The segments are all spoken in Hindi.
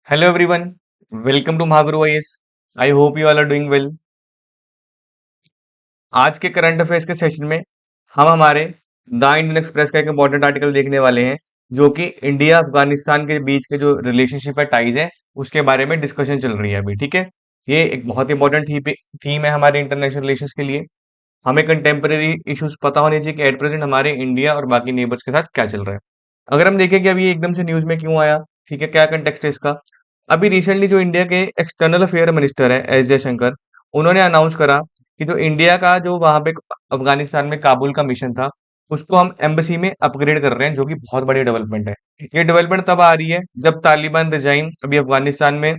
Hello everyone, welcome to Mahavir Voice. I hope you all are doing well. आज के करंट अफेयर्स के सेशन में हम हमारे द इंडियन एक्सप्रेस का एक इम्पोर्टेंट आर्टिकल देखने वाले हैं जो कि इंडिया अफगानिस्तान के बीच के जो रिलेशनशिप है टाइज है उसके बारे में डिस्कशन चल रही है अभी। ठीक है, ये एक बहुत इंपॉर्टेंट थीम है हमारे इंटरनेशनल रिलेशंस के लिए। हमें कंटेम्परेरी इश्यूज पता होने चाहिए कि एट प्रेजेंट हमारे इंडिया और बाकी नेबर्स के साथ क्या चल रहा है। अगर हम देखें कि अभी ये एकदम से न्यूज में क्यों आया, ठीक है, क्या कंटेक्स्ट है इसका। अभी रिसेंटली जो इंडिया के एक्सटर्नल अफेयर मिनिस्टर है एस जयशंकर, उन्होंने अनाउंस करा कि जो इंडिया का जो वहां पे अफगानिस्तान में काबुल का मिशन था उसको हम एम्बेसी में अपग्रेड कर रहे हैं, जो कि बहुत बड़ी डेवलपमेंट है। ये डेवलपमेंट तब आ रही है जब तालिबान रिजाइम अभी अफगानिस्तान में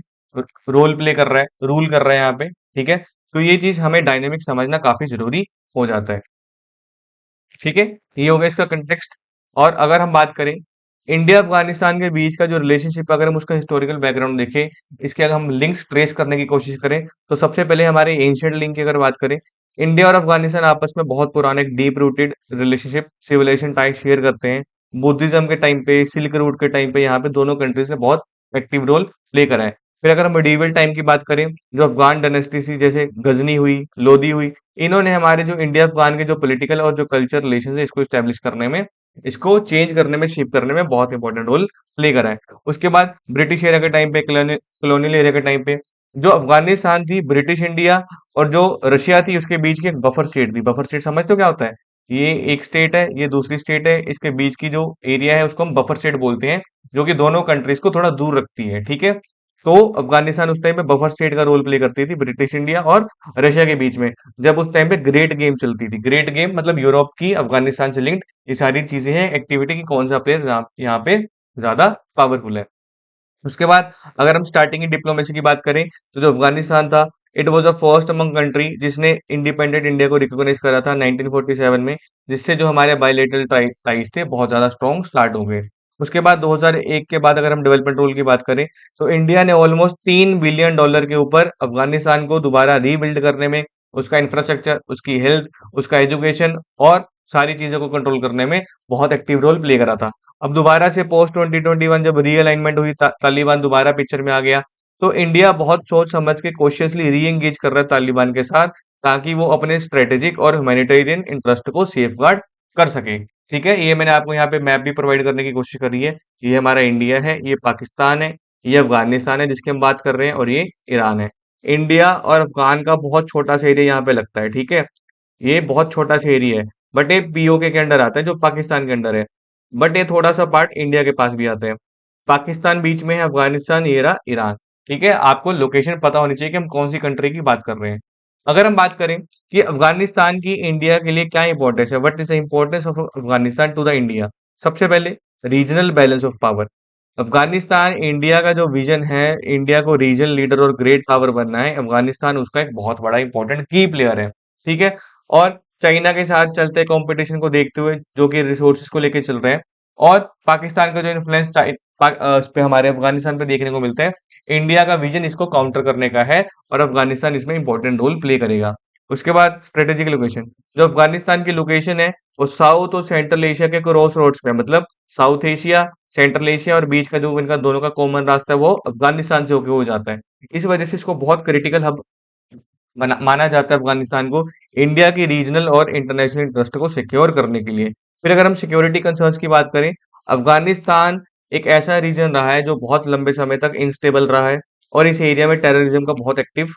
रोल प्ले कर रहा है, रूल कर रहा है यहाँ पे। ठीक है, तो ये चीज हमें डायनेमिक समझना काफी जरूरी हो जाता है। ठीक है, ये हो गया इसका कंटेक्स्ट। और अगर हम बात करें इंडिया अफगानिस्तान के बीच का जो रिलेशनशिप, अगर हम उसका हिस्टोरिकल बैकग्राउंड देखें, इसके अगर हम लिंक्स ट्रेस करने की कोशिश करें, तो सबसे पहले हमारे एंशियंट लिंक की अगर बात करें, इंडिया और अफगानिस्तान आपस में बहुत पुराने deep rooted relationship civilization ties share करते हैं। बुद्धिज्म के टाइम पे, सिल्क रूट के टाइम पे यहाँ पे दोनों कंट्रीज ने बहुत एक्टिव रोल प्ले करा है। फिर अगर हम मिडीवल टाइम की बात करें, जो अफगान डायनेस्टी सी जैसे गजनी हुई, लोधी हुई, इन्होंने हमारे जो इंडिया अफगान के जो पॉलिटिकल और जो कल्चर रिलेशन है इसको स्टैब्लिश करने में, इसको चेंज करने में, शेप करने में बहुत इंपॉर्टेंट रोल प्ले करा है। उसके बाद ब्रिटिश एरा के टाइम पे, कॉलोनियल एरा के टाइम पे, जो अफगानिस्तान थी ब्रिटिश इंडिया और जो रशिया थी उसके बीच की एक बफर स्टेट थी। बफर स्टेट समझते हो क्या होता है? ये एक स्टेट है, ये दूसरी स्टेट है, इसके बीच की जो एरिया है उसको हम बफर स्टेट बोलते हैं, जो कि दोनों कंट्रीज को थोड़ा दूर रखती है। ठीक है, तो अफगानिस्तान उस टाइम पे बफर स्टेट का रोल प्ले करती थी ब्रिटिश इंडिया और रशिया के बीच में, जब उस टाइम पे ग्रेट गेम चलती थी। ग्रेट गेम मतलब यूरोप की अफगानिस्तान से लिंक्ड ये सारी चीजें हैं, एक्टिविटी की कौन सा प्लेयर यहाँ पे ज्यादा पावरफुल है। उसके बाद अगर हम स्टार्टिंग की डिप्लोमेसी की बात करें, तो जो अफगानिस्तान था, it was a first among country जिसने इंडिपेंडेंट इंडिया को रिकॉग्नाइज करा था 1947 में, जिससे जो हमारे बायलैटरल टाइज थे बहुत ज्यादा स्ट्रॉन्ग स्टार्ट हो गए। उसके बाद 2001 के बाद अगर हम डेवलपमेंट रोल की बात करें, तो इंडिया ने ऑलमोस्ट $3 बिलियन के ऊपर अफगानिस्तान को दोबारा रीबिल्ड करने में, उसका इंफ्रास्ट्रक्चर, उसकी हेल्थ, उसका एजुकेशन और सारी चीजों को कंट्रोल करने में बहुत एक्टिव रोल प्ले करा था। अब दोबारा से पोस्ट 2021 जब रीअलाइनमेंट हुई, तालिबान दोबारा पिक्चर में आ गया, तो इंडिया बहुत सोच समझ के कॉशियसली री एंगेज कर रहा है तालिबान के साथ, ताकि वो अपने स्ट्रेटेजिक और ह्यूमैनिटेरियन इंटरेस्ट को सेफगार्ड कर सके। ठीक है, ये मैंने आपको यहाँ पे मैप भी प्रोवाइड करने की कोशिश करी है। ये हमारा इंडिया है, ये पाकिस्तान है, ये अफगानिस्तान है जिसकी हम बात कर रहे हैं, और ये ईरान है। इंडिया और अफगान का बहुत छोटा सा एरिया यहाँ पे लगता है। ठीक है, ये बहुत छोटा सा एरिया है, बट ये पीओके के अंडर आता है जो पाकिस्तान के अंडर है, बट ये थोड़ा सा पार्ट इंडिया के पास भी आता है। पाकिस्तान बीच में है, अफगानिस्तान ये रहा, ईरान। ठीक है, आपको लोकेशन पता होनी चाहिए कि हम कौन सी कंट्री की बात कर रहे हैं। अगर हम बात करें कि अफगानिस्तान की इंडिया के लिए क्या इंपॉर्टेंस है, what is the importance of Afghanistan to the India. सबसे पहले regional balance of power. Afghanistan India का जो विजन है, इंडिया को रीजनल लीडर और ग्रेट पावर बनना है, अफगानिस्तान उसका एक बहुत बड़ा इंपॉर्टेंट की प्लेयर है। ठीक है, और चाइना के साथ चलते कंपटीशन को देखते हुए, जो कि रिसोर्सेज को लेके चल रहे हैं, और पाकिस्तान का जो इन्फ्लुएंस इस पे हमारे अफगानिस्तान पे देखने को मिलता है, इंडिया का विजन इसको काउंटर करने का है और अफगानिस्तान इसमें इंपॉर्टेंट रोल प्ले करेगा। उसके बाद स्ट्रेटेजिक लोकेशन। जो अफगानिस्तान की लोकेशन है वो साउथ और सेंट्रल एशिया के क्रॉस रोड्स पे है, मतलब साउथ एशिया, सेंट्रल एशिया और बीच का जो इनका दोनों का कॉमन रास्ता है वो अफगानिस्तान से होके हो जाता है। इस वजह से इसको बहुत क्रिटिकल हब माना जाता है अफगानिस्तान को, इंडिया की रीजनल और इंटरनेशनल इंटरेस्ट को सिक्योर करने के लिए। फिर अगर हम सिक्योरिटी कंसर्न्स की बात करें, अफगानिस्तान एक ऐसा रीजन रहा है जो बहुत लंबे समय तक इनस्टेबल रहा है, और इस एरिया में टेररिज्म का बहुत एक्टिव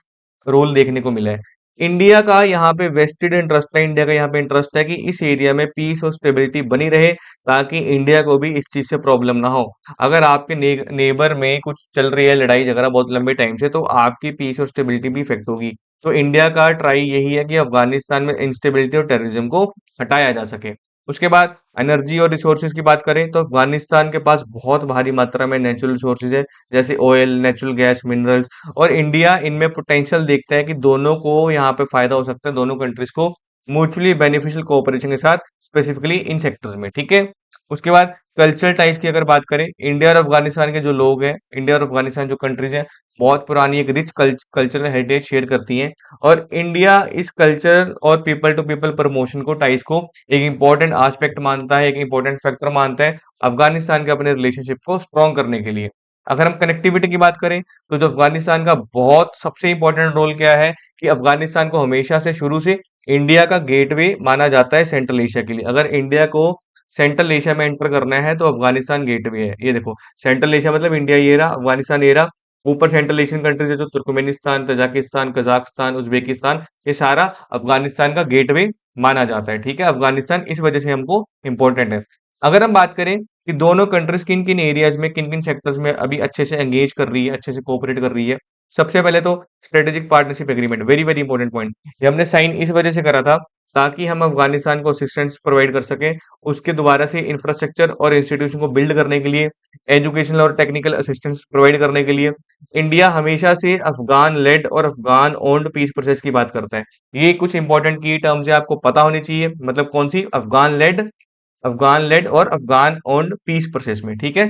रोल देखने को मिला है। इंडिया का यहाँ पे वेस्टेड इंटरेस्ट है, इंडिया का यहाँ पे इंटरेस्ट है कि इस एरिया में पीस और स्टेबिलिटी बनी रहे, ताकि इंडिया को भी इस चीज से प्रॉब्लम ना हो। अगर आपके नेबर में कुछ चल रही है लड़ाई झगड़ा बहुत लंबे टाइम से, तो आपकी पीस और स्टेबिलिटी भी इफेक्ट होगी। तो इंडिया का ट्राई यही है कि अफगानिस्तान में इंस्टेबिलिटी और टेररिज्म को हटाया जा सके। उसके बाद एनर्जी और रिसोर्सेज की बात करें, तो अफगानिस्तान के पास बहुत भारी मात्रा में नेचुरल रिसोर्सेज है, जैसे ऑयल, नेचुरल गैस, मिनरल्स, और इंडिया इनमें पोटेंशियल देखता है कि दोनों को यहाँ पे फायदा हो सकता है, दोनों कंट्रीज को म्यूचुअली बेनिफिशियल कोऑपरेशन के साथ, स्पेसिफिकली इन सेक्टर्स में। ठीक है, उसके बाद कल्चरल टाइज की अगर बात करें, इंडिया और अफगानिस्तान के जो लोग हैं, इंडिया और अफगानिस्तान जो कंट्रीज हैं, बहुत पुरानी एक रिच कल्चरल हेरिटेज शेयर करती हैं, और इंडिया इस कल्चर और पीपल टू पीपल प्रमोशन को, टाइज को एक इंपॉर्टेंट एस्पेक्ट मानता है, एक इंपॉर्टेंट फैक्टर मानता है अफगानिस्तान के अपने रिलेशनशिप को स्ट्रॉन्ग करने के लिए। अगर हम कनेक्टिविटी की बात करें तो जो अफगानिस्तान का बहुत सबसे इंपॉर्टेंट रोल क्या है कि अफगानिस्तान को हमेशा से शुरू से इंडिया का गेटवे माना जाता है सेंट्रल एशिया के लिए। अगर इंडिया को सेंट्रल एशिया में एंटर करना है तो अफगानिस्तान गेटवे है। ये देखो, सेंट्रल एशिया मतलब इंडिया ये रहा, अफगानिस्तान ये रहा। ऊपर सेंट्रल एशियन कंट्रीज है जो तुर्कमेनिस्तान, तजाकिस्तान, कजाकिस्तान, उज्बेकिस्तान, ये सारा अफगानिस्तान का गेटवे माना जाता है। ठीक है, अफगानिस्तान इस वजह से हमको इंपॉर्टेंट है। अगर हम बात करें कि दोनों कंट्रीज किन किन एरियाज में, किन किन सेक्टर्स में अभी अच्छे से एंगेज कर रही है, अच्छे से कोऑपरेट कर रही है। सबसे पहले तो strategic partnership agreement, very very important point. ये हमने साइन इस वजह से करा था ताकि हम अफगानिस्तान को असिस्टेंस प्रोवाइड कर सके, उसके दोबारा से इंफ्रास्ट्रक्चर और इंस्टीट्यूशन को बिल्ड करने के लिए, एजुकेशनल और टेक्निकल असिस्टेंस प्रोवाइड करने के लिए। इंडिया हमेशा से अफगान लेड और अफगान ओन्ड पीस प्रोसेस की बात करता है। ये कुछ इंपॉर्टेंट की टर्म्स है, आपको पता होनी चाहिए। मतलब कौन सी? अफगान लेड और अफगान ओन्ड पीस प्रोसेस में। ठीक है,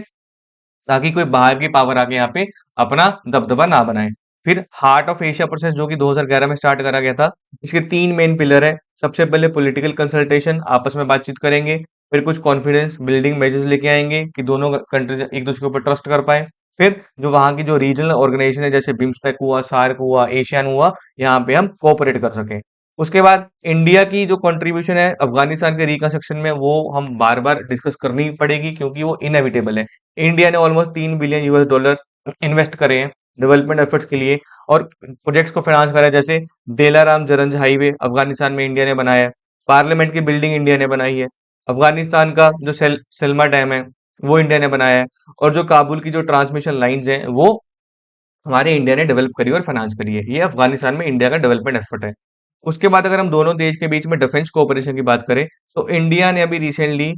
ताकि कोई बाहर की पावर आके यहाँ पे अपना दबदबा ना बनाए। फिर हार्ट ऑफ एशिया प्रोसेस जो कि 2011 में स्टार्ट करा गया था। इसके 3 मेन पिलर है। सबसे पहले पॉलिटिकल कंसल्टेशन, आपस में बातचीत करेंगे। फिर कुछ कॉन्फिडेंस बिल्डिंग मेजर्स लेके आएंगे कि दोनों कंट्रीज एक दूसरे के ऊपर ट्रस्ट कर पाए। फिर जो वहां की जो रीजनल ऑर्गेनाइजेशन है जैसे बिम्स्टेक हुआ, सार्क हुआ, एशियन हुआ, यहाँ पे हम कोऑपरेट कर सकें। उसके बाद इंडिया की जो कंट्रीब्यूशन है अफगानिस्तान के रिकंस्ट्रक्शन में, वो हम बार बार डिस्कस करनी पड़ेगी क्योंकि वो इनएविटेबल है। इंडिया ने almost 3 billion US dollar invest करे हैं डेवलपमेंट एफर्ट्स के लिए, और प्रोजेक्ट्स को फाइनेंस करा है। जैसे डेलाराम जरंज हाईवे अफगानिस्तान में इंडिया ने बनाया है। पार्लियामेंट की बिल्डिंग इंडिया ने बनाई है। अफगानिस्तान का जो सेल्मा डैम है वो इंडिया ने बनाया है। और जो काबुल की जो ट्रांसमिशन लाइंस हैं वो हमारे इंडिया ने डेवलप करी और फाइनेंस करी है। ये अफगानिस्तान में इंडिया का डेवलपमेंट एफर्ट है। उसके बाद अगर हम दोनों देश के बीच में डिफेंस कोऑपरेशन की बात करें तो इंडिया ने अभी recently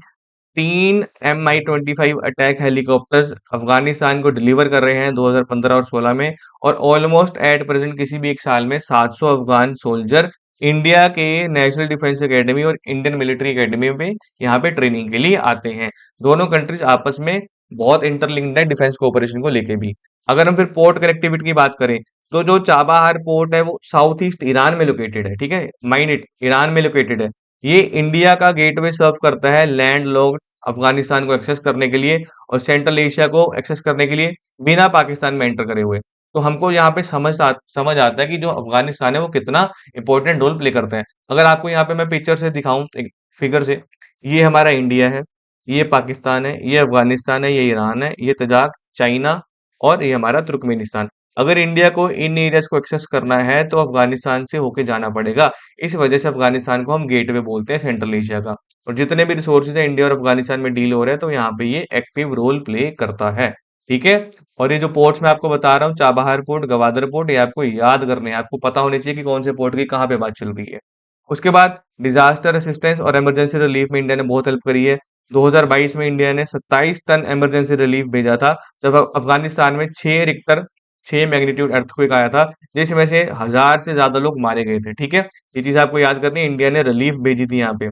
3 MI-25 attack helicopters Afghanistan को डिलीवर कर रहे हैं 2015 और 16 में। और ऑलमोस्ट एट प्रेजेंट किसी भी एक साल में 700 अफगान सोल्जर इंडिया के नेशनल डिफेंस एकेडमी और इंडियन मिलिट्री एकेडमी में यहाँ पे ट्रेनिंग के लिए आते हैं। दोनों कंट्रीज आपस में बहुत इंटरलिंक्ड है डिफेंस कोऑपरेशन को लेके भी। अगर हम फिर पोर्ट कनेक्टिविटी की बात करें तो जो चाबाहार पोर्ट है वो साउथ ईस्ट ईरान में लोकेटेड है। ठीक है, माइंड इट, ईरान में लोकेटेड है। ये इंडिया का गेटवे सर्व करता है लैंड लॉक्ड अफगानिस्तान को एक्सेस करने के लिए और सेंट्रल एशिया को एक्सेस करने के लिए, बिना पाकिस्तान में एंटर करे हुए। तो हमको यहाँ पे समझ आता है कि जो अफगानिस्तान है वो कितना इंपॉर्टेंट रोल प्ले करता है। अगर आपको यहाँ पे मैं पिक्चर से दिखाऊं, एक फिगर से, ये हमारा इंडिया है, ये पाकिस्तान है, ये अफगानिस्तान है, ये ईरान है, ये तजाक, चाइना, और ये हमारा तुर्कमेनिस्तान। अगर इंडिया को इन एरियाज को एक्सेस करना है तो अफगानिस्तान से होके जाना पड़ेगा। इस वजह से अफगानिस्तान को हम गेटवे बोलते हैं सेंट्रल एशिया का। और जितने भी रिसोर्सेज है इंडिया और अफगानिस्तान में डील हो रहे हैं तो यहाँ पे ये एक्टिव रोल प्ले करता है। ठीक है, और ये जो पोर्ट्स मैं आपको बता रहा हूँ, चाबहार पोर्ट, गवादर पोर्ट, ये आपको याद करने हैं, आपको पता होने चाहिए कि कौन से पोर्ट की कहाँ पे बात चल रही है। उसके बाद डिजास्टर असिस्टेंस और इमरजेंसी रिलीफ में इंडिया ने बहुत हेल्प करी है। 2022 में इंडिया ने 27 टन इमरजेंसी रिलीफ भेजा था जब अफगानिस्तान में 6 मैग्नीट्यूड अर्थक्वेक आया था, जिसमें से 1000 से ज्यादा लोग मारे गए थे। ठीक है, ये चीज आपको याद करनी है, इंडिया ने रिलीफ भेजी थी यहाँ पे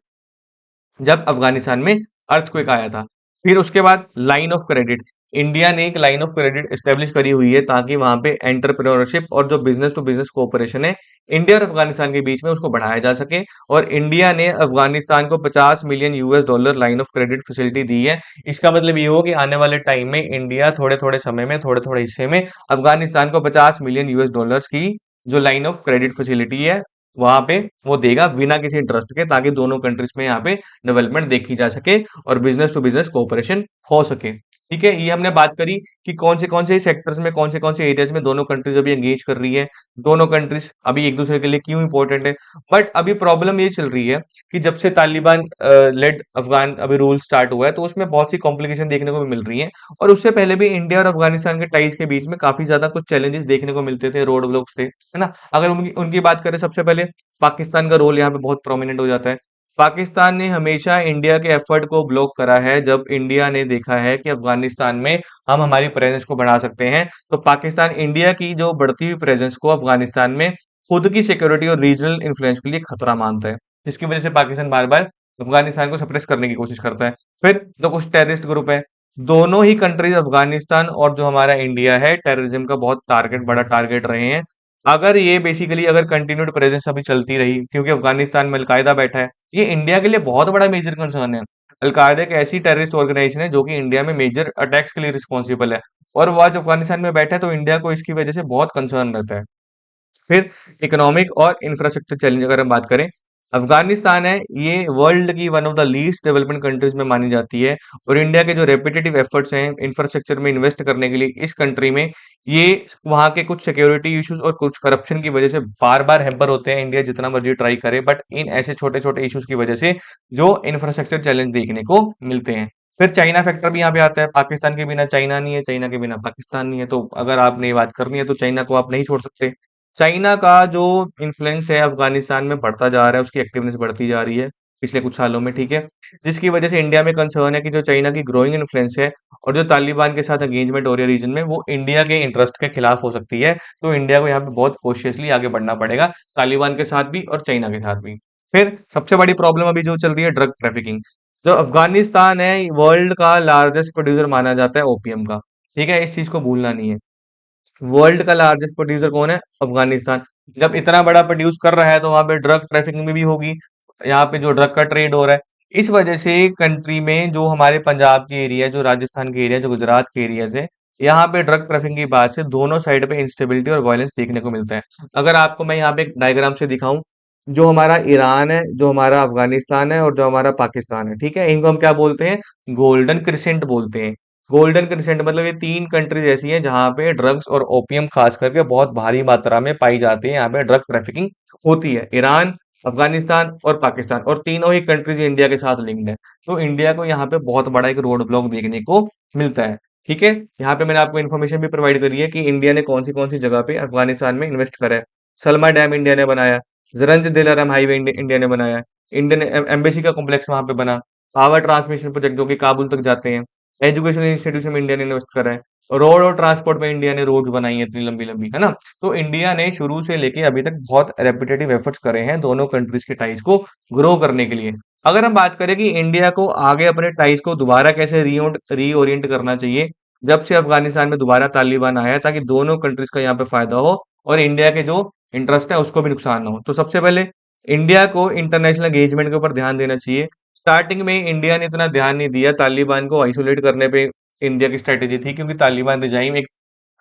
जब अफगानिस्तान में अर्थक्वेक आया था। फिर उसके बाद लाइन ऑफ क्रेडिट, इंडिया ने एक लाइन ऑफ क्रेडिट एस्टेब्लिश करी हुई है ताकि वहां पे एंटरप्रेन्योरशिप और जो बिजनेस टू बिजनेस कोऑपरेशन है इंडिया और अफगानिस्तान के बीच में उसको बढ़ाया जा सके। और इंडिया ने अफगानिस्तान को 50 million US dollar line of credit facility दी है। इसका मतलब ये हो कि आने वाले टाइम में इंडिया थोड़े थोड़े समय में, थोड़े थोड़े हिस्से में अफगानिस्तान को 50 मिलियन यूएस डॉलर्स की जो लाइन ऑफ क्रेडिट फैसिलिटी है वहां पे वो देगा बिना किसी इंटरेस्ट के, ताकि दोनों कंट्रीज में यहाँ पे डेवलपमेंट देखी जा सके और बिजनेस टू बिजनेस कोऑपरेशन हो सके। ठीक है, ये हमने बात करी कि कौन से सेक्टर्स में, कौन से एरियाज में दोनों कंट्रीज अभी एंगेज कर रही है, दोनों कंट्रीज अभी एक दूसरे के लिए क्यों इंपॉर्टेंट है। बट अभी प्रॉब्लम ये चल रही है कि जब से तालिबान लेड अफगान अभी रूल स्टार्ट हुआ है तो उसमें बहुत सी कॉम्प्लिकेशन देखने को भी मिल रही है। और उससे पहले भी इंडिया और अफगानिस्तान के टाइज के बीच में काफी ज्यादा कुछ चैलेंजेस देखने को मिलते थे, रोड ब्लॉक्स थे, है ना। अगर उनकी उनकी बात करें, सबसे पहले पाकिस्तान का रोल यहाँ पे बहुत प्रोमिनेंट हो जाता है। पाकिस्तान ने हमेशा इंडिया के एफर्ट को ब्लॉक करा है। जब इंडिया ने देखा है कि अफगानिस्तान में हम हमारी प्रेजेंस को बढ़ा सकते हैं तो पाकिस्तान इंडिया की जो बढ़ती हुई प्रेजेंस को अफगानिस्तान में खुद की सिक्योरिटी और रीजनल इन्फ्लुएंस के लिए खतरा मानता है, जिसकी वजह से पाकिस्तान बार बार अफगानिस्तान को सप्रेस करने की कोशिश करता है। फिर जो कुछ टेररिस्ट ग्रुप है, दोनों ही कंट्रीज अफगानिस्तान और जो हमारा इंडिया है टेररिज्म का बहुत बड़ा टारगेट रहे हैं। अगर ये बेसिकली अगर कंटिन्यूड प्रेजेंस अभी चलती रही, क्योंकि अफगानिस्तान में अलकायदा बैठा है, ये इंडिया के लिए बहुत बड़ा मेजर कंसर्न है। अलकायदा एक ऐसी टेररिस्ट ऑर्गेनाइजेशन है जो कि इंडिया में मेजर अटैक्स के लिए रिस्पॉन्सिबल है। और वो आज अफगानिस्तान में बैठा है, तो इंडिया को इसकी वजह से बहुत कंसर्न रहता है। फिर इकोनॉमिक और इंफ्रास्ट्रक्चर चैलेंज अगर हम बात करें, अफगानिस्तान है ये वर्ल्ड की one of the least development countries में मानी जाती है, और इंडिया के जो रेपिटेटिव एफर्ट्स हैं इंफ्रास्ट्रक्चर में इन्वेस्ट करने के लिए इस कंट्री में, ये वहाँ के कुछ सिक्योरिटी इश्यूज और कुछ करप्शन की वजह से बार बार हैम्पर होते हैं। इंडिया जितना मर्जी ट्राई करे, बट इन ऐसे छोटे छोटे इश्यूज की वजह से जो इंफ्रास्ट्रक्चर चैलेंज देखने को मिलते हैं। फिर चाइना फैक्टर भी यहाँ पे आता है, पाकिस्तान के बिना चाइना नहीं है, चाइना के बिना पाकिस्तान नहीं है, तो अगर आपने ये बात करनी है तो चाइना को आप नहीं छोड़ सकते। चाइना का जो इन्फ्लुएंस है अफगानिस्तान में बढ़ता जा रहा है, उसकी एक्टिवनेस बढ़ती जा रही है पिछले कुछ सालों में, ठीक है? जिसकी वजह से इंडिया में कंसर्न है कि जो चाइना की ग्रोइंग इन्फ्लुएंस है और जो तालिबान के साथ एंगेजमेंट हो रही है रीजन में, वो इंडिया के इंटरेस्ट के खिलाफ हो सकती है। तो इंडिया को यहाँ पे बहुत कॉशियसली आगे बढ़ना पड़ेगा, तालिबान के साथ भी और चाइना के साथ भी। फिर सबसे बड़ी प्रॉब्लम अभी जो चल रही है, ड्रग ट्रैफिकिंग। जो अफगानिस्तान है वर्ल्ड का लार्जेस्ट प्रोड्यूसर माना जाता है ओपीएम का, ठीक है? इस चीज को भूलना नहीं है। वर्ल्ड का लार्जेस्ट प्रोड्यूसर कौन है? अफगानिस्तान। जब इतना बड़ा प्रोड्यूस कर रहा है तो वहां पे ड्रग ट्रैफिकिंग में भी होगी। यहाँ पे जो ड्रग का ट्रेड हो रहा है, इस वजह से कंट्री में जो हमारे पंजाब के एरिया, जो राजस्थान के एरिया, जो गुजरात के एरिया से, यहाँ पे ड्रग ट्रैफिकिंग की बात से दोनों साइड पे इंस्टेबिलिटी और वायलेंस देखने को मिलता है। अगर आपको मैं यहाँ पे एक डायग्राम से दिखाऊं, जो हमारा ईरान है, जो हमारा अफगानिस्तान है और जो हमारा पाकिस्तान है, ठीक है, इनको हम क्या बोलते हैं? गोल्डन क्रिसेंट बोलते हैं। गोल्डन क्रिसेंट मतलब ये तीन कंट्रीज ऐसी हैं जहां पे ड्रग्स और ओपियम खास करके बहुत भारी मात्रा में पाई जाती है। यहाँ पे ड्रग ट्रैफिकिंग होती है, ईरान, अफगानिस्तान और पाकिस्तान, और तीनों ही कंट्रीज इंडिया के साथ लिंक्ड है। तो इंडिया को यहाँ पे बहुत बड़ा एक रोड ब्लॉक देखने को मिलता है, ठीक है? यहाँ पे मैंने आपको इन्फॉर्मेशन भी प्रोवाइड करी है कि इंडिया ने कौन सी जगह पे अफगानिस्तान में इन्वेस्ट करा है। सलमा डैम इंडिया ने बनाया, जरंज दिलाराम हाईवे इंडिया ने बनाया, इंडियन एम्बेसी का कॉम्प्लेक्स वहां पे बना, पावर ट्रांसमिशन प्रोजेक्ट जो कि काबुल तक जाते हैं, एजुकेशन इंस्टीट्यूशन में इंडिया ने इन्वेस्ट करा है, रोड और ट्रांसपोर्ट में इंडिया ने रोड बनाई है इतनी लंबी लंबी, है ना? तो इंडिया ने शुरू से लेके अभी तक बहुत रेपिटेटिव एफर्ट्स करे हैं दोनों कंट्रीज के टाइज को ग्रो करने के लिए। अगर हम बात करें कि इंडिया को आगे अपने टाइज को दोबारा कैसे रीओरिएंट करना चाहिए, जब से अफगानिस्तान में दोबारा तालिबान आया है, ताकि दोनों कंट्रीज का यहाँ पे फायदा हो और इंडिया के जो इंटरेस्ट है उसको भी नुकसान ना हो, तो सबसे पहले इंडिया को इंटरनेशनल एंगेजमेंट के ऊपर ध्यान देना चाहिए। स्टार्टिंग में इंडिया ने इतना ध्यान नहीं दिया, तालिबान को आइसोलेट करने पे इंडिया की स्ट्रेटेजी थी, क्योंकि तालिबान रिजाइम एक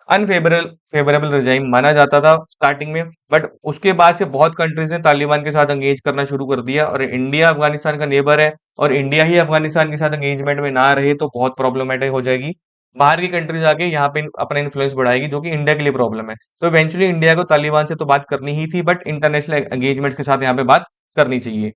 अनफेवरेबल फेवरेबल रिजाइम माना जाता था स्टार्टिंग में। बट उसके बाद से बहुत कंट्रीज ने तालिबान के साथ एंगेज करना शुरू कर दिया, और इंडिया अफगानिस्तान का नेबर है, और इंडिया ही अफगानिस्तान के साथ एंगेजमेंट में ना रहे तो बहुत प्रॉब्लमेटिक हो जाएगी। बाहर की कंट्रीज आके यहाँ पे अपना इन्फ्लुएंस बढ़ाएगी, जो कि इंडिया के लिए प्रॉब्लम है। तो इवेंचुअली इंडिया को तालिबान से तो बात करनी ही थी, बट इंटरनेशनल एंगेजमेंट के साथ यहाँ पे बात करनी चाहिए।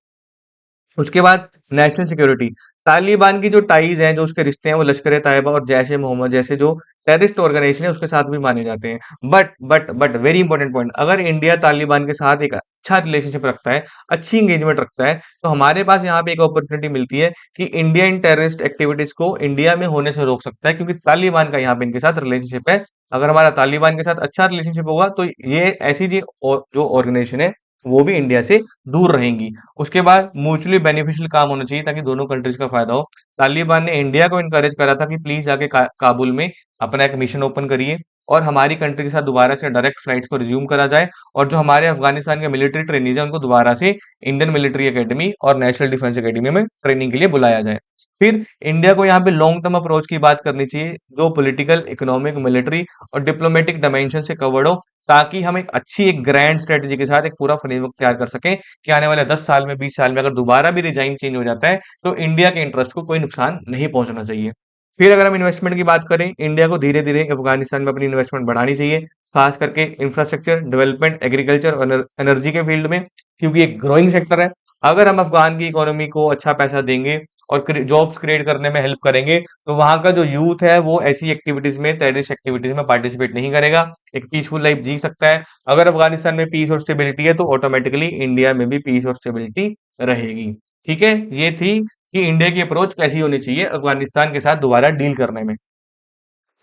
उसके बाद नेशनल सिक्योरिटी, तालिबान की जो टाइज हैं, जो उसके रिश्ते हैं, वो लश्कर ए तैयबा और जैश ए मोहम्मद जैसे जो टेररिस्ट ऑर्गेनाइजेशन है उसके साथ भी माने जाते हैं। बट वेरी इंपॉर्टेंट पॉइंट, अगर इंडिया तालिबान के साथ एक अच्छा रिलेशनशिप रखता है, अच्छी एंगेजमेंट रखता है, तो हमारे पास यहाँ पे एक अपॉर्चुनिटी मिलती है कि इंडिया इन टेररिस्ट एक्टिविटीज को इंडिया में होने से रोक सकता है, क्योंकि तालिबान का यहाँ पे इनके साथ रिलेशनशिप है। अगर हमारा तालिबान के साथ अच्छा रिलेशनशिप होगा तो ये ऐसी जो ऑर्गेनाइजेशन है वो भी इंडिया से दूर रहेंगी। उसके बाद म्यूचुअली बेनिफिशियल काम होना चाहिए ताकि दोनों कंट्रीज का फायदा हो। तालिबान ने इंडिया को इनकरेज करा था कि प्लीज जाके काबुल में अपना एक मिशन ओपन करिए और हमारी कंट्री के साथ दोबारा से डायरेक्ट फ्लाइट्स को रिज्यूम करा जाए, और जो हमारे अफगानिस्तान के मिलिट्री ट्रेनीज है उनको दोबारा से इंडियन मिलिट्री एकेडमी और नेशनल डिफेंस एकेडमी में ट्रेनिंग के लिए बुलाया जाए। फिर इंडिया को यहाँ पे लॉन्ग टर्म अप्रोच की बात करनी चाहिए, जो पॉलिटिकल, इकोनॉमिक, मिलिट्री और डिप्लोमेटिक डायमेंशन से कवर्ड हो, ताकि हम एक अच्छी एक ग्रैंड स्ट्रेटेजी के साथ एक पूरा फ्रेमवर्क तैयार कर सकें कि आने वाले 10 साल में, 20 साल में अगर दोबारा भी रिजाइम चेंज हो जाता है तो इंडिया के इंटरेस्ट को कोई नुकसान नहीं पहुंचना चाहिए। फिर अगर हम इन्वेस्टमेंट की बात करें, इंडिया को धीरे धीरे अफगानिस्तान में अपनी इन्वेस्टमेंट बढ़ानी चाहिए, खास करके इंफ्रास्ट्रक्चर डेवलपमेंट, एग्रीकल्चर और एनर्जी के फील्ड में, क्योंकि एक ग्रोइंग सेक्टर है। अगर हम अफगान की इकोनॉमी को अच्छा पैसा देंगे और जॉब्स क्रिएट करने में हेल्प करेंगे, तो वहां का जो यूथ है वो ऐसी एक्टिविटीज में, टेररिस्ट एक्टिविटीज में पार्टिसिपेट नहीं करेगा, एक पीसफुल लाइफ जी सकता है। अगर अफगानिस्तान में पीस और स्टेबिलिटी है तो ऑटोमेटिकली इंडिया में भी पीस और स्टेबिलिटी रहेगी। ठीक है, ये थी कि इंडिया की अप्रोच कैसी होनी चाहिए अफगानिस्तान के साथ दोबारा डील करने में।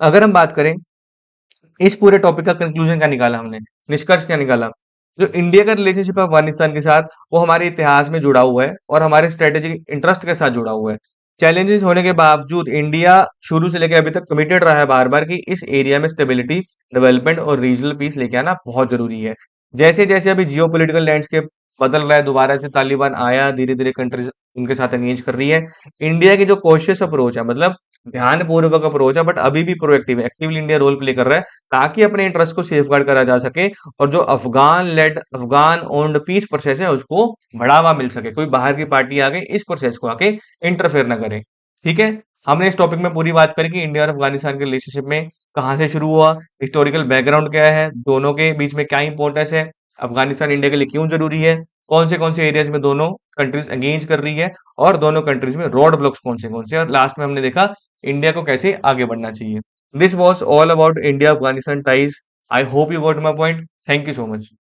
अगर हम बात करें इस पूरे टॉपिक का कंक्लूजन क्या निकाला हमने, निष्कर्ष क्या निकाला, जो इंडिया का रिलेशनशिप है अफगानिस्तान के साथ वो हमारे इतिहास में जुड़ा हुआ है और हमारे स्ट्रेटेजिक इंटरेस्ट के साथ जुड़ा हुआ है। चैलेंजेस होने के बावजूद इंडिया शुरू से लेकर अभी तक कमिटेड रहा है बार बार कि इस एरिया में स्टेबिलिटी, डेवलपमेंट और रीजनल पीस लेके आना बहुत जरूरी है। जैसे जैसे अभी जियो लैंडस्केप बदल रहा है, दोबारा से तालिबान आया, धीरे धीरे कंट्रीज उनके साथ एंगेज कर रही है। इंडिया की जो कॉशियस अप्रोच है, मतलब ध्यानपूर्वक अप्रोच है, बट अभी भी प्रोएक्टिव है, एक्टिवली इंडिया रोल प्ले कर रहा है ताकि अपने इंटरेस्ट को सेफगार्ड करा जा सके और जो अफगान ओन्ड पीस प्रोसेस है उसको बढ़ावा मिल सके, कोई बाहर की पार्टी आके इस प्रोसेस को आके इंटरफेयर ना करे। ठीक है, हमने इस टॉपिक में पूरी बात करी कि इंडिया और अफगानिस्तान के रिलेशनशिप में कहाँ से शुरू हुआ, हिस्टोरिकल बैकग्राउंड क्या है, दोनों के बीच में क्या इंपॉर्टेंस है, अफगानिस्तान इंडिया के लिए क्यों जरूरी है, कौन से एरियाज में दोनों कंट्रीज एंगेज कर रही है और दोनों कंट्रीज में रोड ब्लॉक्स कौन से, और लास्ट में हमने देखा इंडिया को कैसे आगे बढ़ना चाहिए। This was all about India Afghanistan ties. I hope you got my point. Thank you so much.